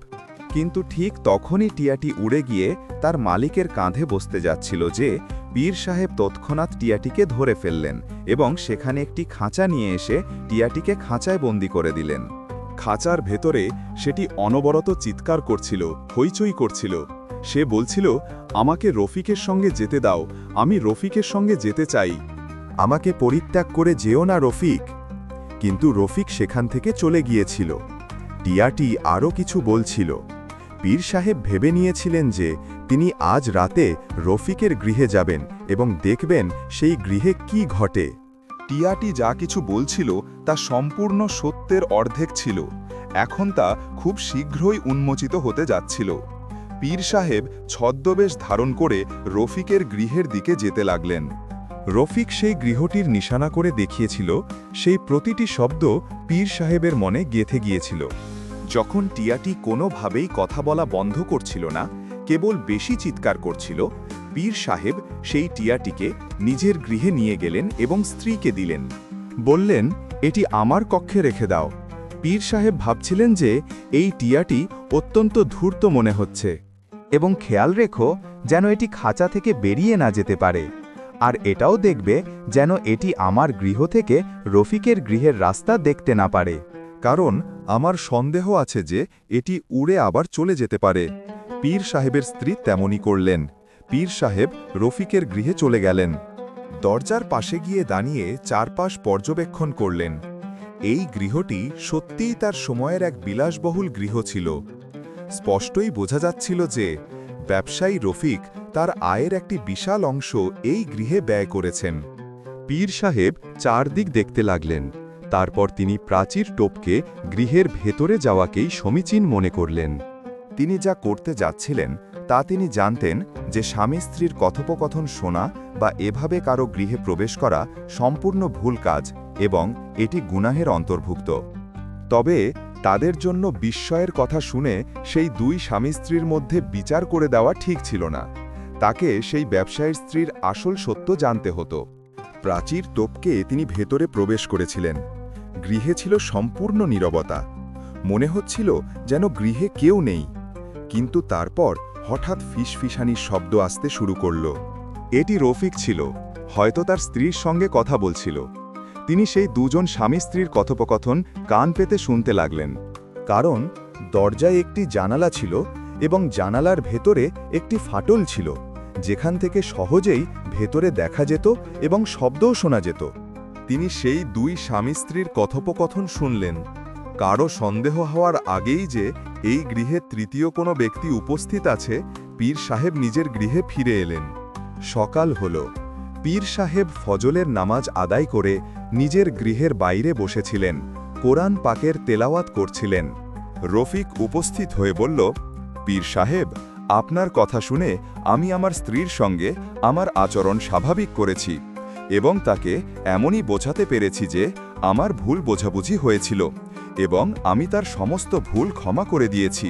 কিন্তু ঠিক তখনই টিয়াটি উড়ে গিয়ে তার মালিকের কাঁধে বসতে যাচ্ছিল যে পীর সাহেব তৎক্ষণাৎ টিয়াটিকে ধরে ফেললেন এবং সেখানে একটি খাঁচা নিয়ে এসে টিয়াটিকে খাঁচায় বন্দি করে দিলেন। খাঁচার ভেতরে সেটি অনবরত চিৎকার করছিল, হইচই করছিল। সে বলছিল, আমাকে রফিকের সঙ্গে যেতে দাও, আমি রফিকের সঙ্গে যেতে চাই। আমাকে পরিত্যাগ করে যেও না রফিক। কিন্তু রফিক সেখান থেকে চলে গিয়েছিল। টিয়াটি আরও কিছু বলছিল। পীর সাহেব ভেবে নিয়েছিলেন যে তিনি আজ রাতে রফিকের গৃহে যাবেন এবং দেখবেন সেই গৃহে কি ঘটে। টিয়াটি যা কিছু বলছিল তা সম্পূর্ণ সত্যের অর্ধেক ছিল। এখন তা খুব শীঘ্রই উন্মোচিত হতে যাচ্ছিল। পীর সাহেব ছদ্মবেশ ধারণ করে রফিকের গৃহের দিকে যেতে লাগলেন। রফিক সেই গৃহটির নিশানা করে দেখিয়েছিল। সেই প্রতিটি শব্দ পীর সাহেবের মনে গেঁথে গিয়েছিল। যখন টিয়াটি কোনোভাবেই কথা বলা বন্ধ করছিল না, কেবল বেশি চিৎকার করছিল, পীর সাহেব সেই টিয়াটিকে নিজের গৃহে নিয়ে গেলেন এবং স্ত্রীকে দিলেন। বললেন, এটি আমার কক্ষে রেখে দাও। পীর সাহেব ভাবছিলেন যে এই টিয়াটি অত্যন্ত ধূর্ত মনে হচ্ছে, এবং খেয়াল রেখো যেন এটি খাঁচা থেকে বেরিয়ে না যেতে পারে। আর এটাও দেখবে যেন এটি আমার গৃহ থেকে রফিকের গৃহের রাস্তা দেখতে না পারে, কারণ আমার সন্দেহ আছে যে এটি উড়ে আবার চলে যেতে পারে। পীর সাহেবের স্ত্রী তেমনই করলেন। পীর সাহেব রফিকের গৃহে চলে গেলেন। দরজার পাশে গিয়ে দাঁড়িয়ে চারপাশ পর্যবেক্ষণ করলেন। এই গৃহটি সত্যিই তার সময়ের এক বিলাসবহুল গৃহ ছিল। স্পষ্টই বোঝা যাচ্ছিল যে ব্যবসায়ী রফিক তার আয়ের একটি বিশাল অংশ এই গৃহে ব্যয় করেছেন। পীর সাহেব চারদিক দেখতে লাগলেন। তারপর তিনি প্রাচীর টোপকে গৃহের ভেতরে যাওয়াকেই সমীচীন মনে করলেন। তিনি যা করতে যাচ্ছিলেন তা তিনি জানতেন যে স্বামী স্ত্রীর কথোপকথন শোনা বা এভাবে কারো গৃহে প্রবেশ করা সম্পূর্ণ ভুল কাজ এবং এটি গুনাহের অন্তর্ভুক্ত। তবে তাদের জন্য বিস্ময়ের কথা শুনে সেই দুই স্বামী স্ত্রীর মধ্যে বিচার করে দেওয়া ঠিক ছিল না। তাকে সেই ব্যবসায়ীর স্ত্রীর আসল সত্য জানতে হতো। প্রাচীর টোপকে তিনি ভেতরে প্রবেশ করেছিলেন। গৃহে ছিল সম্পূর্ণ নীরবতা। মনে হচ্ছিল যেন গৃহে কেউ নেই। কিন্তু তারপর হঠাৎ ফিসফিসানির শব্দ আসতে শুরু করল। এটি রফিক ছিল, হয়তো তার স্ত্রীর সঙ্গে কথা বলছিল। তিনি সেই দুজন স্বামী স্ত্রীর কথোপকথন কান পেতে শুনতে লাগলেন, কারণ দরজায় একটি জানালা ছিল এবং জানালার ভেতরে একটি ফাটল ছিল, যেখান থেকে সহজেই ভেতরে দেখা যেত এবং শব্দও শোনা যেত। তিনি সেই দুই স্বামী স্ত্রীর কথোপকথন শুনলেন। কারো সন্দেহ হওয়ার আগেই যে এই গৃহে তৃতীয় কোনো ব্যক্তি উপস্থিত আছে, পীর সাহেব নিজের গৃহে ফিরে এলেন। সকাল হল। পীর সাহেব ফজলের নামাজ আদায় করে নিজের গৃহের বাইরে বসেছিলেন, কোরআন পাকের তেলাওয়াত করছিলেন। রফিক উপস্থিত হয়ে বলল, পীর সাহেব, আপনার কথা শুনে আমি আমার স্ত্রীর সঙ্গে আমার আচরণ স্বাভাবিক করেছি এবং তাকে এমনই বোঝাতে পেরেছি যে আমার ভুল বোঝাবুঝি হয়েছিল এবং আমি তার সমস্ত ভুল ক্ষমা করে দিয়েছি।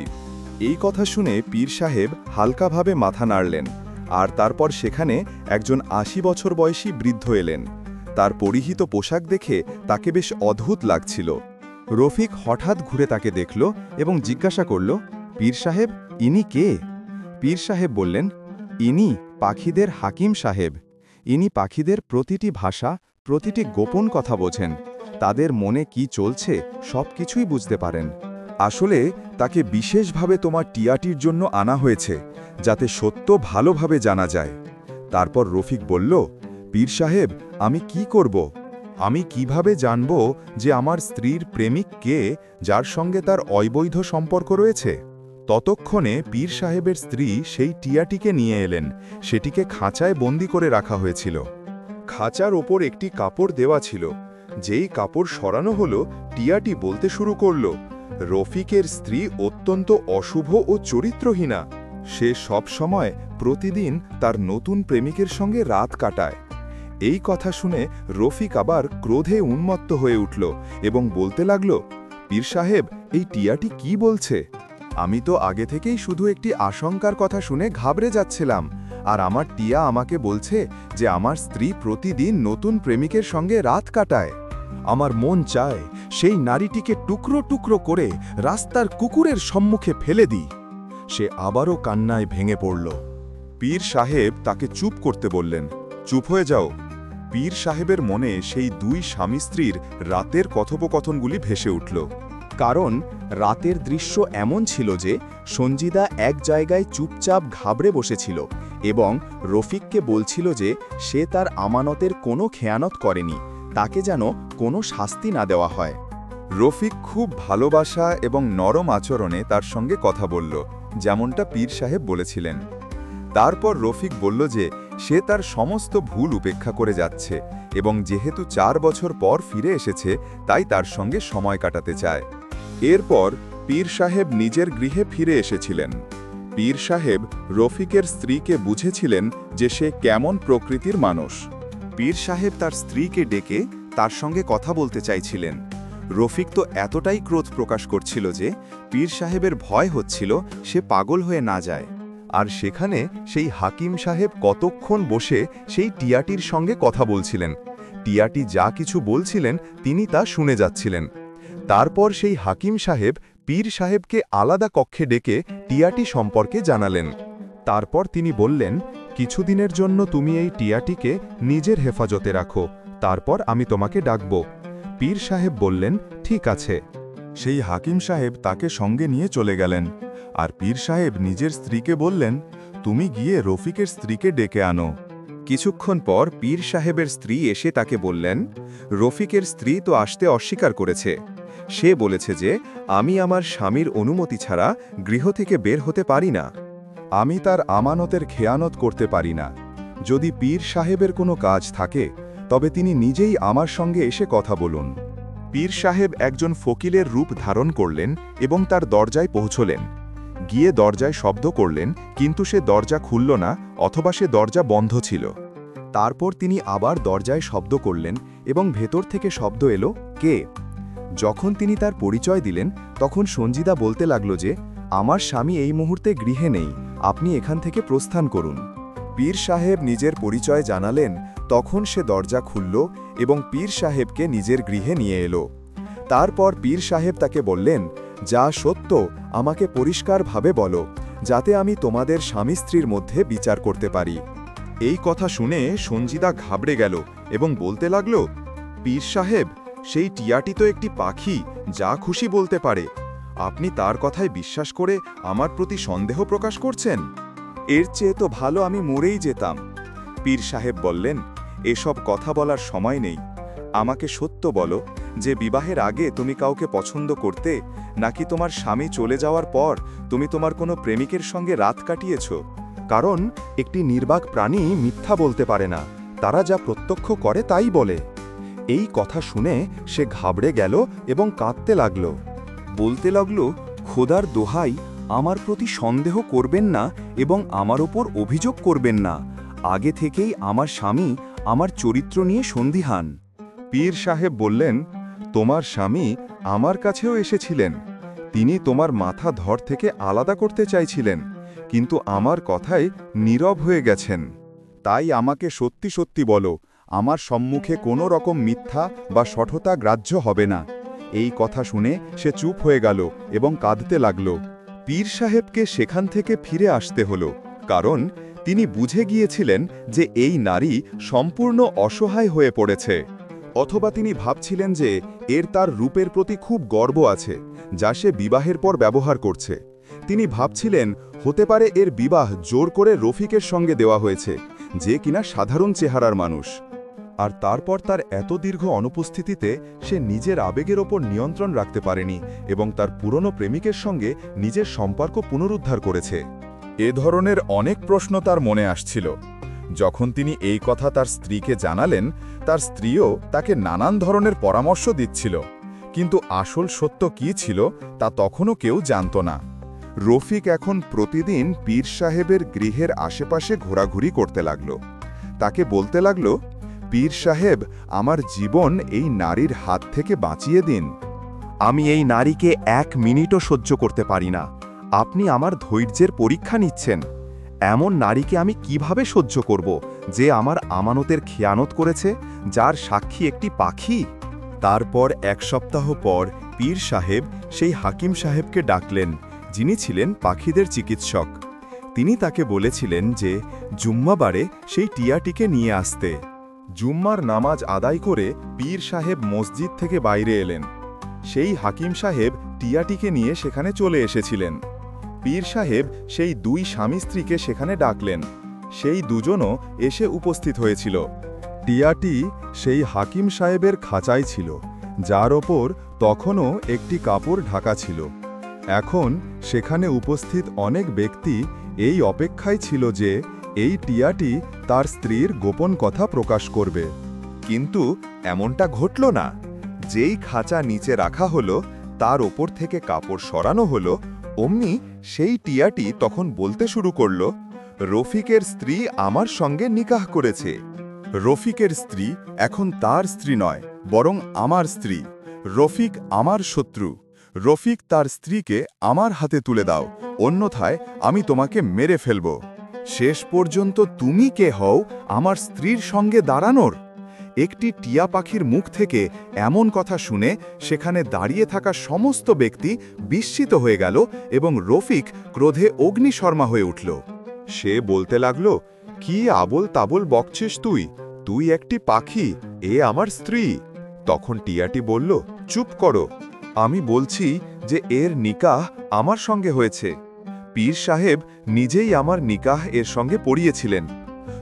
এই কথা শুনে পীর সাহেব হালকাভাবে মাথা নাড়লেন, আর তারপর সেখানে একজন ৮০ বছর বয়সী বৃদ্ধ এলেন। তার পরিহিত পোশাক দেখে তাকে বেশ অদ্ভুত লাগছিল। রফিক হঠাৎ ঘুরে তাকে দেখল এবং জিজ্ঞাসা করল, পীর সাহেব, ইনি কে? পীর সাহেব বললেন, ইনি পাখিদের হাকিম সাহেব। ইনি পাখিদের প্রতিটি ভাষা, প্রতিটি গোপন কথা বোঝেন। তাদের মনে কি চলছে সব কিছুই বুঝতে পারেন। আসলে তাকে বিশেষভাবে তোমার টিয়াটির জন্য আনা হয়েছে, যাতে সত্য ভালোভাবে জানা যায়। তারপর রফিক বলল, পীর সাহেব, আমি কি করব? আমি কিভাবে জানব যে আমার স্ত্রীর প্রেমিক কে, যার সঙ্গে তার অবৈধ সম্পর্ক রয়েছে? ততক্ষণে পীর সাহেবের স্ত্রী সেই টিয়াটিকে নিয়ে এলেন। সেটিকে খাঁচায় বন্দি করে রাখা হয়েছিল। খাঁচার ওপর একটি কাপড় দেওয়া ছিল। যেই কাপড় সরানো হলো, টিয়াটি বলতে শুরু করল, রফিকের স্ত্রী অত্যন্ত অশুভ ও চরিত্রহীনা। সে সব সময় প্রতিদিন তার নতুন প্রেমিকের সঙ্গে রাত কাটায়। এই কথা শুনে রফিক আবার ক্রোধে উন্মত্ত হয়ে উঠল এবং বলতে লাগল, পীর সাহেব, এই টিয়াটি কি বলছে? আমি তো আগে থেকেই শুধু একটি আশঙ্কার কথা শুনে ঘাবড়ে যাচ্ছিলাম, আর আমার টিয়া আমাকে বলছে যে আমার স্ত্রী প্রতিদিন নতুন প্রেমিকের সঙ্গে রাত কাটায়। আমার মন চায় সেই নারীটিকে টুকরো টুকরো করে রাস্তার কুকুরের সম্মুখে ফেলে দিই। সে আবারও কান্নায় ভেঙে পড়ল। পীর সাহেব তাকে চুপ করতে বললেন, চুপ হয়ে যাও। পীর সাহেবের মনে সেই দুই স্বামী স্ত্রীর রাতের কথোপকথনগুলি ভেসে উঠল। কারণ রাতের দৃশ্য এমন ছিল যে সঞ্জিদা এক জায়গায় চুপচাপ ঘাবড়ে বসেছিল এবং রফিককে বলছিল যে সে তার আমানতের কোনো খেয়ানত করেনি, তাকে যেন কোনো শাস্তি না দেওয়া হয়। রফিক খুব ভালোবাসা এবং নরম আচরণে তার সঙ্গে কথা বলল, যেমনটা পীর সাহেব বলেছিলেন। তারপর রফিক বলল যে সে তার সমস্ত ভুল উপেক্ষা করে যাচ্ছে এবং যেহেতু ৪ বছর পর ফিরে এসেছে, তাই তার সঙ্গে সময় কাটাতে চায়। এরপর পীর সাহেব নিজের গৃহে ফিরে এসেছিলেন। পীর সাহেব রফিকের স্ত্রীকে বুঝেছিলেন যে সে কেমন প্রকৃতির মানুষ। পীর সাহেব তার স্ত্রীকে ডেকে তার সঙ্গে কথা বলতে চাইছিলেন। রফিক তো এতটাই ক্রোধ প্রকাশ করছিল যে পীর সাহেবের ভয় হচ্ছিল সে পাগল হয়ে না যায়। আর সেখানে সেই হাকিম সাহেব কতক্ষণ বসে সেই টিয়াটির সঙ্গে কথা বলছিলেন। টিয়াটি যা কিছু বলছিলেন তিনি তা শুনে যাচ্ছিলেন। তারপর সেই হাকিম সাহেব পীর সাহেবকে আলাদা কক্ষে ডেকে টিয়াটি সম্পর্কে জানালেন। তারপর তিনি বললেন, কিছুদিনের জন্য তুমি এই টিয়াটিকে নিজের হেফাজতে রাখো, তারপর আমি তোমাকে ডাকব। পীর সাহেব বললেন, ঠিক আছে। সেই হাকিম সাহেব তাকে সঙ্গে নিয়ে চলে গেলেন। আর পীর সাহেব নিজের স্ত্রীকে বললেন, তুমি গিয়ে রফিকের স্ত্রীকে ডেকে আনো। কিছুক্ষণ পর পীর সাহেবের স্ত্রী এসে তাকে বললেন, রফিকের স্ত্রী তো আসতে অস্বীকার করেছে। সে বলেছে যে আমি আমার স্বামীর অনুমতি ছাড়া গৃহ থেকে বের হতে পারি না। আমি তার আমানতের খেয়ানত করতে পারি না। যদি পীর সাহেবের কোনো কাজ থাকে তবে তিনি নিজেই আমার সঙ্গে এসে কথা বলুন। পীর সাহেব একজন ফকিরের রূপ ধারণ করলেন এবং তার দরজায় পৌঁছলেন। গিয়ে দরজায় শব্দ করলেন, কিন্তু সে দরজা খুলল না, অথবা সে দরজা বন্ধ ছিল। তারপর তিনি আবার দরজায় শব্দ করলেন এবং ভেতর থেকে শব্দ এলো, কে? যখন তিনি তার পরিচয় দিলেন তখন সঞ্জিদা বলতে লাগল যে আমার স্বামী এই মুহূর্তে গৃহে নেই, আপনি এখান থেকে প্রস্থান করুন। পীর সাহেব নিজের পরিচয় জানালেন। তখন সে দরজা খুলল এবং পীর সাহেবকে নিজের গৃহে নিয়ে এলো। তারপর পীর সাহেব তাকে বললেন, যা সত্য আমাকে পরিষ্কারভাবে বলো, যাতে আমি তোমাদের স্বামী স্ত্রীর মধ্যে বিচার করতে পারি। এই কথা শুনে সঞ্জিদা ঘাবড়ে গেল এবং বলতে লাগল, পীর সাহেব, সেই টিয়াটি তো একটি পাখি, যা খুশি বলতে পারে। আপনি তার কথায় বিশ্বাস করে আমার প্রতি সন্দেহ প্রকাশ করছেন? এর চেয়ে তো ভালো আমি মরেই যেতাম। পীর সাহেব বললেন, এসব কথা বলার সময় নেই। আমাকে সত্য বলো যে বিবাহের আগে তুমি কাউকে পছন্দ করতে, নাকি তোমার স্বামী চলে যাওয়ার পর তুমি তোমার কোনো প্রেমিকের সঙ্গে রাত কাটিয়েছ? কারণ একটি নির্বাক প্রাণী মিথ্যা বলতে পারে না, তারা যা প্রত্যক্ষ করে তাই বলে। এই কথা শুনে সে ঘাবড়ে গেল এবং কাঁদতে লাগল। বলতে লাগল, খোদার দোহাই, আমার প্রতি সন্দেহ করবেন না এবং আমার ওপর অভিযোগ করবেন না। আগে থেকেই আমার স্বামী আমার চরিত্র নিয়ে সন্দিহান। পীর সাহেব বললেন, তোমার স্বামী আমার কাছেও এসেছিলেন। তিনি তোমার মাথা ধর থেকে আলাদা করতে চাইছিলেন, কিন্তু আমার কথায় নীরব হয়ে গেছেন। তাই আমাকে সত্যি সত্যি বলো, আমার সম্মুখে কোনো রকম মিথ্যা বা শঠতা গ্রাহ্য হবে না। এই কথা শুনে সে চুপ হয়ে গেল এবং কাঁদতে লাগল। পীর সাহেবকে সেখান থেকে ফিরে আসতে হলো, কারণ তিনি বুঝে গিয়েছিলেন যে এই নারী সম্পূর্ণ অসহায় হয়ে পড়েছে। অথবা তিনি ভাবছিলেন যে তার রূপের প্রতি খুব গর্ব আছে, যা সে বিবাহের পর ব্যবহার করছে। তিনি ভাবছিলেন হতে পারে এর বিবাহ জোর করে রফিকের সঙ্গে দেওয়া হয়েছে, যে কিনা সাধারণ চেহারার মানুষ। আর তারপর তার এত দীর্ঘ অনুপস্থিতিতে সে নিজের আবেগের ওপর নিয়ন্ত্রণ রাখতে পারেনি এবং তার পুরনো প্রেমিকের সঙ্গে নিজের সম্পর্ক পুনরুদ্ধার করেছে। এ ধরনের অনেক প্রশ্ন তার মনে আসছিল। যখন তিনি এই কথা তার স্ত্রীকে জানালেন, তার স্ত্রীও তাকে নানান ধরনের পরামর্শ দিচ্ছিল, কিন্তু আসল সত্য কী ছিল তা তখনও কেউ জানত না। রফিক এখন প্রতিদিন পীর সাহেবের গৃহের আশেপাশে ঘোরাঘুরি করতে লাগল। তাকে বলতে লাগল, পীর সাহেব, আমার জীবন এই নারীর হাত থেকে বাঁচিয়ে দিন। আমি এই নারীকে 1 মিনিটও সহ্য করতে পারি না। আপনি আমার ধৈর্যের পরীক্ষা নিচ্ছেন। এমন নারীকে আমি কিভাবে সহ্য করব, যে আমার আমানতের খেয়ানত করেছে, যার সাক্ষী একটি পাখি? তারপর 1 সপ্তাহ পর পীর সাহেব সেই হাকিম সাহেবকে ডাকলেন, যিনি ছিলেন পাখিদের চিকিৎসক। তিনি তাকে বলেছিলেন যে জুম্মাবারে সেই টিয়াটিকে নিয়ে আসতে। জুম্মার নামাজ আদায় করে পীর সাহেব মসজিদ থেকে বাইরে এলেন। সেই হাকিম সাহেব টিয়াটিকে নিয়ে সেখানে চলে এসেছিলেন। পীর সাহেব সেই 2 স্বামী স্ত্রীকে সেখানে ডাকলেন। সেই দুজনও এসে উপস্থিত হয়েছিল। টিয়াটি সেই হাকিম সাহেবের খাঁচায় ছিল, যার ওপর তখনও একটি কাপড় ঢাকা ছিল। এখন সেখানে উপস্থিত অনেক ব্যক্তি এই অপেক্ষায় ছিল যে এই টিয়াটি তার স্ত্রীর গোপন কথা প্রকাশ করবে। কিন্তু এমনটা ঘটল না। যেই খাঁচা নিচে রাখা হলো, তার ওপর থেকে কাপড় সরানো হলো, অমনি সেই টিয়াটি তখন বলতে শুরু করল, রফিকের স্ত্রী আমার সঙ্গে নিকাহ করেছে। রফিকের স্ত্রী এখন তার স্ত্রী নয়, বরং আমার স্ত্রী। রফিক আমার শত্রু। রফিক তার স্ত্রীকে আমার হাতে তুলে দাও, অন্যথায় আমি তোমাকে মেরে ফেলব। শেষ পর্যন্ত তুমি কে হও আমার স্ত্রীর সঙ্গে দাঁড়ানোর? একটি টিয়া পাখির মুখ থেকে এমন কথা শুনে সেখানে দাঁড়িয়ে থাকা সমস্ত ব্যক্তি বিস্মিত হয়ে গেল এবং রফিক ক্রোধে অগ্নিশর্মা হয়ে উঠল। সে বলতে লাগল, কি আবোল তাবোল বকছিস তুই? তুই একটি পাখি, এ আমার স্ত্রী। তখন টিয়াটি বলল, চুপ করো। আমি বলছি যে এর নিকাহ আমার সঙ্গে হয়েছে। পীর সাহেব নিজেই আমার নিকাহ এর সঙ্গে পড়িয়েছিলেন।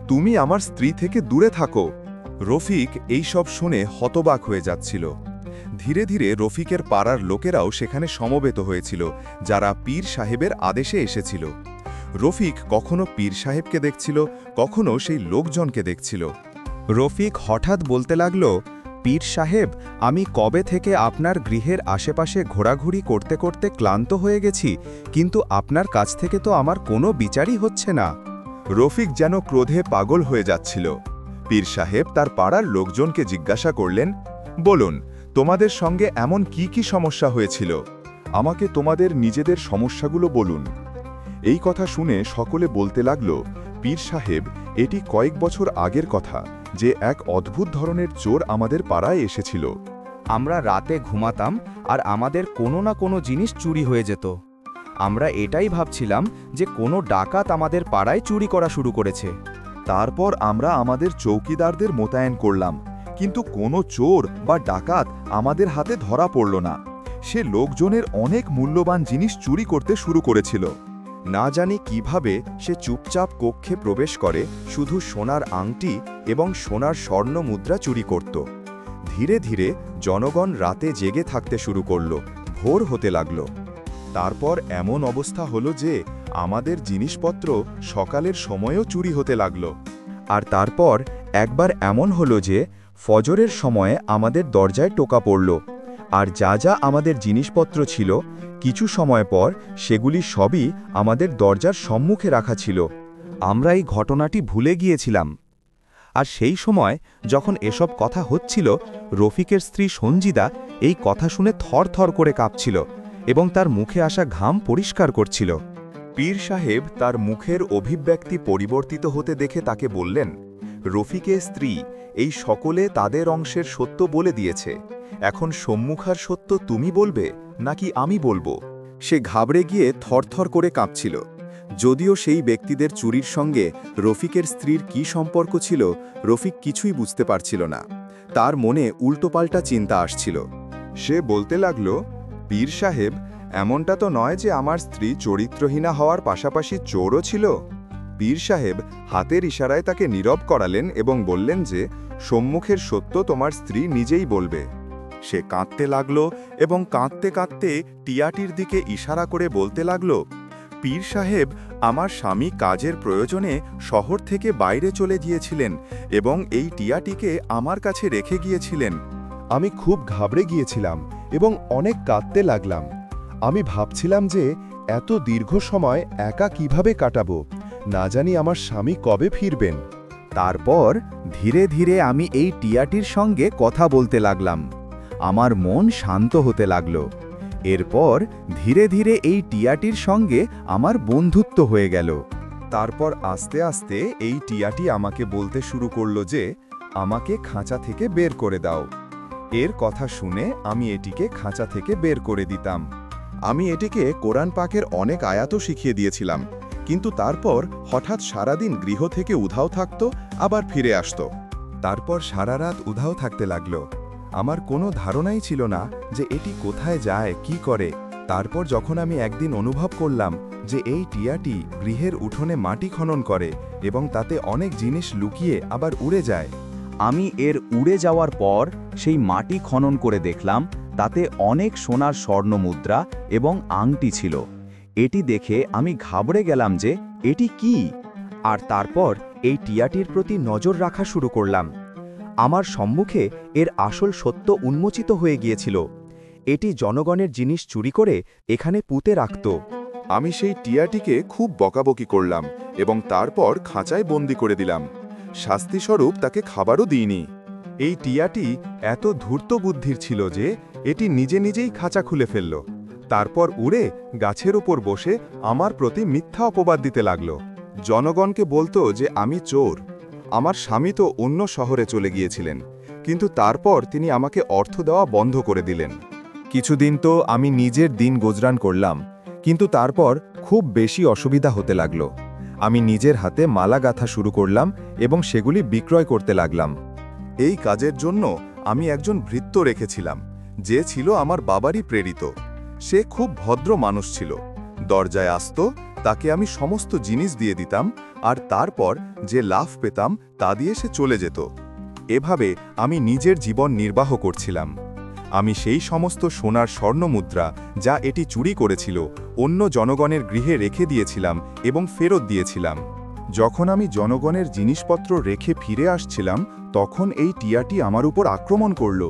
তুমি আমার স্ত্রী থেকে দূরে থাকো। রফিক এই সব শুনে হতবাক হয়ে যাচ্ছিল। ধীরে ধীরে রফিকের পাড়ার লোকেরাও সেখানে সমবেত হয়েছিল, যারা পীর সাহেবের আদেশে এসেছিল। রফিক কখনো পীর সাহেবকে দেখছিল, কখনো সেই লোকজনকে দেখছিল। রফিক হঠাৎ বলতে লাগল, পীর সাহেব, আমি কবে থেকে আপনার গৃহের আশেপাশে ঘোরাঘুরি করতে করতে ক্লান্ত হয়ে গেছি, কিন্তু আপনার কাছ থেকে তো আমার কোনো বিচারই হচ্ছে না। রফিক যেন ক্রোধে পাগল হয়ে যাচ্ছিল। পীর সাহেব তার পাড়ার লোকজনকে জিজ্ঞাসা করলেন, বলুন, তোমাদের সঙ্গে এমন কি কি সমস্যা হয়েছিল? আমাকে তোমাদের নিজেদের সমস্যাগুলো বলুন। এই কথা শুনে সকলে বলতে লাগল, পীর সাহেব, এটি কয়েক বছর আগের কথা যে এক অদ্ভুত ধরনের চোর আমাদের পাড়ায় এসেছিল। আমরা রাতে ঘুমাতাম আর আমাদের কোনো না কোনো জিনিস চুরি হয়ে যেত। আমরা এটাই ভাবছিলাম যে কোনো ডাকাত আমাদের পাড়ায় চুরি করা শুরু করেছে। তারপর আমরা আমাদের চৌকিদারদের মোতায়েন করলাম, কিন্তু কোনো চোর বা ডাকাত আমাদের হাতে ধরা পড়ল না। সে লোকজনের অনেক মূল্যবান জিনিস চুরি করতে শুরু করেছিল। না জানি কিভাবে সে চুপচাপ কক্ষে প্রবেশ করে শুধু সোনার আংটি এবং সোনার স্বর্ণ মুদ্রা চুরি করত। ধীরে ধীরে জনগণ রাতে জেগে থাকতে শুরু করল, ভোর হতে লাগল। তারপর এমন অবস্থা হলো যে আমাদের জিনিসপত্র সকালের সময়ও চুরি হতে লাগল। আর তারপর একবার এমন হলো যে ফজরের সময়ে আমাদের দরজায় টোকা পড়ল, আর যা যা আমাদের জিনিসপত্র ছিল কিছু সময় পর সেগুলি সবই আমাদের দরজার সম্মুখে রাখা ছিল। আমরা এই ঘটনাটি ভুলে গিয়েছিলাম। আর সেই সময় যখন এসব কথা হচ্ছিল, রফিকের স্ত্রী সঞ্জিদা এই কথা শুনে থরথর করে কাঁপছিল এবং তার মুখে আসা ঘাম পরিষ্কার করছিল। পীর সাহেব তার মুখের অভিব্যক্তি পরিবর্তিত হতে দেখে তাকে বললেন, রফিকের স্ত্রী, এই সকলে তাদের অংশের সত্য বলে দিয়েছে। এখন সম্মুখার সত্য তুমি বলবে নাকি আমি বলবো? সে ঘাবড়ে গিয়ে থরথর করে কাঁপছিল। যদিও সেই ব্যক্তিদের চুরির সঙ্গে রফিকের স্ত্রীর কি সম্পর্ক ছিল, রফিক কিছুই বুঝতে পারছিল না। তার মনে উল্টোপাল্টা চিন্তা আসছিল। সে বলতে লাগল, পীর সাহেব, এমনটা তো নয় যে আমার স্ত্রী চরিত্রহীনা হওয়ার পাশাপাশি চোরও ছিল। পীর সাহেব হাতের ইশারায় তাকে নীরব করালেন এবং বললেন যে সম্মুখের সত্য তোমার স্ত্রী নিজেই বলবে। সে কাঁদতে লাগল এবং কাঁদতে কাঁদতে টিয়াটির দিকে ইশারা করে বলতে লাগল, পীর সাহেব, আমার স্বামী কাজের প্রয়োজনে শহর থেকে বাইরে চলে গিয়েছিলেন এবং এই টিয়াটিকে আমার কাছে রেখে গিয়েছিলেন। আমি খুব ঘাবড়ে গিয়েছিলাম এবং অনেক কাঁদতে লাগলাম। আমি ভাবছিলাম যে এত দীর্ঘ সময় একা কিভাবে কাটাবো, না জানি আমার স্বামী কবে ফিরবেন। তারপর ধীরে ধীরে আমি এই টিয়াটির সঙ্গে কথা বলতে লাগলাম। আমার মন শান্ত হতে লাগল। এরপর ধীরে ধীরে এই টিয়াটির সঙ্গে আমার বন্ধুত্ব হয়ে গেল। তারপর আস্তে আস্তে এই টিয়াটি আমাকে বলতে শুরু করলো যে আমাকে খাঁচা থেকে বের করে দাও। এর কথা শুনে আমি এটিকে খাঁচা থেকে বের করে দিতাম। আমি এটিকে কোরআন পাকের অনেক আয়াতও শিখিয়ে দিয়েছিলাম, কিন্তু তারপর হঠাৎ সারাদিন গৃহ থেকে উধাও থাকত, আবার ফিরে আসত। তারপর সারা রাত উধাও থাকতে লাগল। আমার কোনো ধারণাই ছিল না যে এটি কোথায় যায়, কি করে। তারপর যখন আমি একদিন অনুভব করলাম যে এই টিয়াটি গৃহের উঠোনে মাটি খনন করে এবং তাতে অনেক জিনিস লুকিয়ে আবার উড়ে যায়। আমি এর উড়ে যাওয়ার পর সেই মাটি খনন করে দেখলাম তাতে অনেক সোনার স্বর্ণ মুদ্রা এবং আংটি ছিল। এটি দেখে আমি ঘাবড়ে গেলাম যে এটি কি। আর তারপর এই টিয়াটির প্রতি নজর রাখা শুরু করলাম। আমার সম্মুখে এর আসল সত্য উন্মোচিত হয়ে গিয়েছিল। এটি জনগণের জিনিস চুরি করে এখানে পুঁতে রাখত। আমি সেই টিয়াটিকে খুব বকাবকি করলাম এবং তারপর খাঁচায় বন্দি করে দিলাম। শাস্তিস্বরূপ তাকে খাবারও দিইনি। এই টিয়াটি এত ধূর্ত বুদ্ধির ছিল যে এটি নিজে নিজেই খাঁচা খুলে ফেলল। তারপর উড়ে গাছের ওপর বসে আমার প্রতি মিথ্যা অপবাদ দিতে লাগল। জনগণকে বলতো যে আমি চোর। আমার স্বামী তো অন্য শহরে চলে গিয়েছিলেন, কিন্তু তারপর তিনি আমাকে অর্থ দেওয়া বন্ধ করে দিলেন। কিছুদিন তো আমি নিজের দিন গুজরান করলাম, কিন্তু তারপর খুব বেশি অসুবিধা হতে লাগল। আমি নিজের হাতে মালা গাঁথা শুরু করলাম এবং সেগুলি বিক্রয় করতে লাগলাম। এই কাজের জন্য আমি একজন ভৃত্য রেখেছিলাম, যে ছিল আমার বাবারই প্রেরিত। সে খুব ভদ্র মানুষ ছিল। দরজায় আসতো, তাকে আমি সমস্ত জিনিস দিয়ে দিতাম, আর তারপর যে লাভ পেতাম তা দিয়ে সে চলে যেত। এভাবে আমি নিজের জীবন নির্বাহ করছিলাম। আমি সেই সমস্ত সোনার স্বর্ণমুদ্রা যা এটি চুরি করেছিল অন্য জনগণের গৃহে রেখে দিয়েছিলাম এবং ফেরত দিয়েছিলাম। যখন আমি জনগণের জিনিসপত্র রেখে ফিরে আসছিলাম, তখন এই টিয়াটি আমার উপর আক্রমণ করল।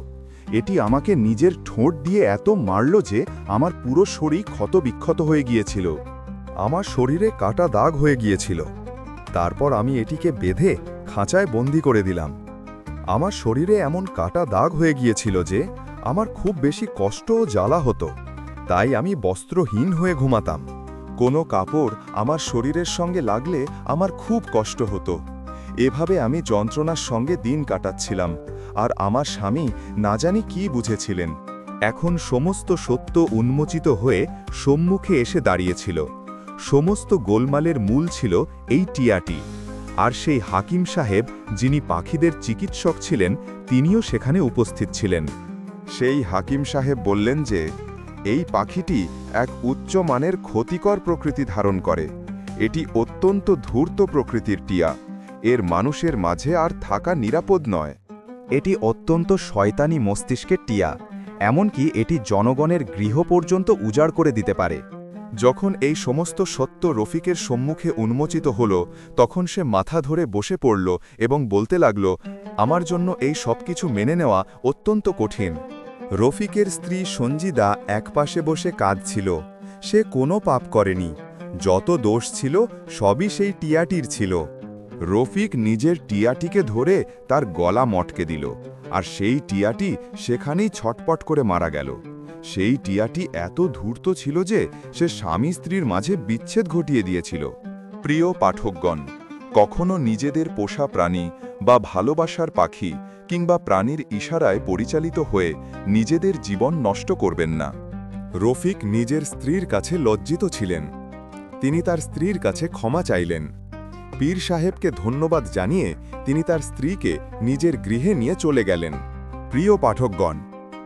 এটি আমাকে নিজের ঠোঁট দিয়ে এত মারল যে আমার পুরো শরীর ক্ষতবিক্ষত হয়ে গিয়েছিল। আমার শরীরে কাটা দাগ হয়ে গিয়েছিল। তারপর আমি এটিকে বেঁধে খাঁচায় বন্দি করে দিলাম। আমার শরীরে এমন কাটা দাগ হয়ে গিয়েছিল যে আমার খুব বেশি কষ্ট ও জ্বালা হতো। তাই আমি বস্ত্রহীন হয়ে ঘুমাতাম। কোনো কাপড় আমার শরীরের সঙ্গে লাগলে আমার খুব কষ্ট হতো। এভাবে আমি যন্ত্রণার সঙ্গে দিন কাটাচ্ছিলাম, আর আমার স্বামী না জানি কি বুঝেছিলেন। এখন সমস্ত সত্য উন্মোচিত হয়ে সম্মুখে এসে দাঁড়িয়েছিল। সমস্ত গোলমালের মূল ছিল এই টিয়াটি। আর সেই হাকিম সাহেব, যিনি পাখিদের চিকিৎসক ছিলেন, তিনিও সেখানে উপস্থিত ছিলেন। সেই হাকিম সাহেব বললেন যে, এই পাখিটি এক উচ্চ মানের ক্ষতিকর প্রকৃতি ধারণ করে। এটি অত্যন্ত ধূর্ত প্রকৃতির টিয়া। এর মানুষের মাঝে আর থাকা নিরাপদ নয়। এটি অত্যন্ত শয়তানি মস্তিষ্কের টিয়া, এমনকি এটি জনগণের গৃহ পর্যন্ত উজাড় করে দিতে পারে। যখন এই সমস্ত সত্য রফিকের সম্মুখে উন্মোচিত হল, তখন সে মাথা ধরে বসে পড়ল এবং বলতে লাগল, আমার জন্য এই সব কিছু মেনে নেওয়া অত্যন্ত কঠিন। রফিকের স্ত্রী সঞ্জিদা একপাশে বসে কাঁদছিল। সে কোনো পাপ করেনি। যত দোষ ছিল সবই সেই টিয়াটির ছিল। রফিক নিজের টিয়াটিকে ধরে তার গলা মটকে দিল, আর সেই টিয়াটি সেখানেই ছটপট করে মারা গেল। সেই টিয়াটি এত ধূর্ত ছিল যে সে স্বামী স্ত্রীর মাঝে বিচ্ছেদ ঘটিয়ে দিয়েছিল। প্রিয় পাঠকগণ, কখনো নিজেদের পোষা প্রাণী বা ভালোবাসার পাখি কিংবা প্রাণীর ইশারায় পরিচালিত হয়ে নিজেদের জীবন নষ্ট করবেন না। রফিক নিজের স্ত্রীর কাছে লজ্জিত ছিলেন। তিনি তার স্ত্রীর কাছে ক্ষমা চাইলেন। পীর সাহেবকে ধন্যবাদ জানিয়ে তিনি তার স্ত্রীকে নিজের গৃহে নিয়ে চলে গেলেন। প্রিয় পাঠকগণ,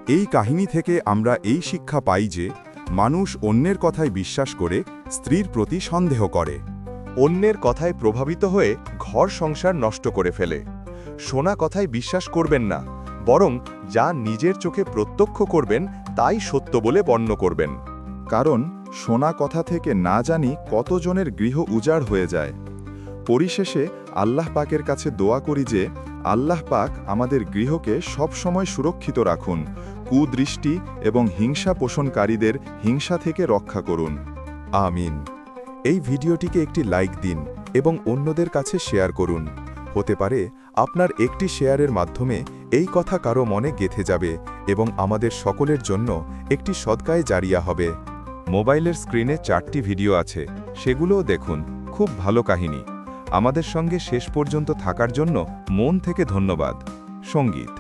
এই কাহিনী থেকে আমরা এই শিক্ষা পাই যে মানুষ অন্যের কথায় বিশ্বাস করে স্ত্রীর প্রতি সন্দেহ করে, অন্যের কথায় প্রভাবিত হয়ে ঘর সংসার নষ্ট করে ফেলে। শোনা কথায় বিশ্বাস করবেন না, বরং যা নিজের চোখে প্রত্যক্ষ করবেন তাই সত্য বলে গণ্য করবেন। কারণ শোনা কথা থেকে না জানি কতজনের গৃহ উজাড় হয়ে যায়। পরিশেষে আল্লাহ পাকের কাছে দোয়া করি যে আল্লাহ পাক আমাদের গৃহকে সবসময় সুরক্ষিত রাখুন, কুদৃষ্টি এবং হিংসা পোষণকারীদের হিংসা থেকে রক্ষা করুন। আমিন। এই ভিডিওটিকে একটি লাইক দিন এবং অন্যদের কাছে শেয়ার করুন। হতে পারে আপনার একটি শেয়ারের মাধ্যমে এই কথা কারো মনে গেঁথে যাবে এবং আমাদের সকলের জন্য একটি সদকায়ে জারিয়া হবে। মোবাইলের স্ক্রিনে 4টি ভিডিও আছে, সেগুলোও দেখুন। খুব ভালো কাহিনী। আমাদের সঙ্গে শেষ পর্যন্ত থাকার জন্য মন থেকে ধন্যবাদ। সঙ্গীত।